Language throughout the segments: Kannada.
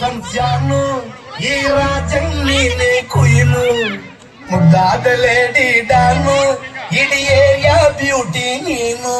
ಸಂಸ್ಯಾನು ಈ ರಾಜಣ್ಣೀನೆ ಕುಯ್ನು ಮುದ್ದಾದ ಲೇಡಿ ಡಾನು ಇಡೀ ಏರಿಯಾ ಬ್ಯೂಟಿ ನೀನು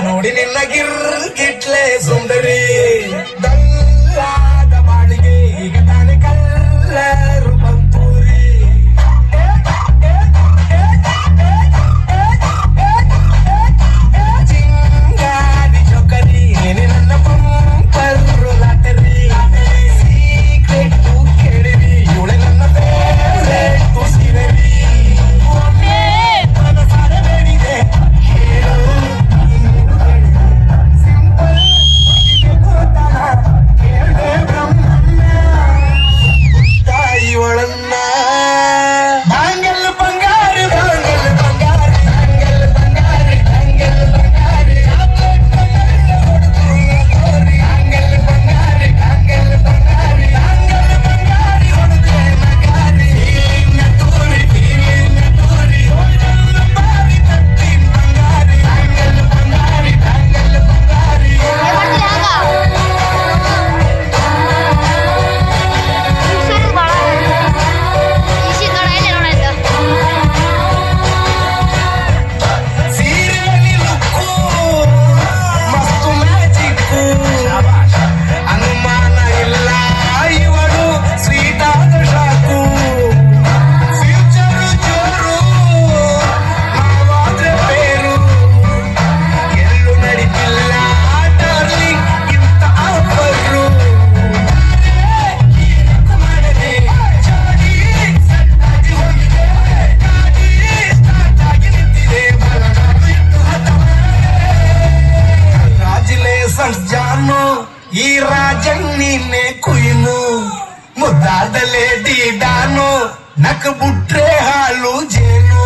ನೋಡಿ ನಿನ್ನ ಗಿರ್ಗಿಟ್ಲೆ ಸುಂದರಿ ದಲ್ಲಾದ ಬಾಳಿಗೆ ಈಗ ತಾನೆ ಕಲ್ಲರು ಬಂತೂರಿ ಚಿಂಗಾರಿ ಚೊಕರಿ ನೀನೆ ನನ್ನ ಪಂಪರು ಲಾಟರಿ ಸೀಕ್ರೆಟ್ ಕೇಳಿರಿ ಇವಳೆ ನನ್ನ ಫೇವರೇಟ್ ಸೀನರಿ ಮನಸಾರಬೇಡಿದೆ ಈ ರಾಜಣ್ಣೀನೆ ಕುಯ್ನು ಮುದ್ದಾದ ಲೇಡಿ ಡಾನು ನಕ್ ಬುಟ್ರೆ ಹಾಲು ಜೇನು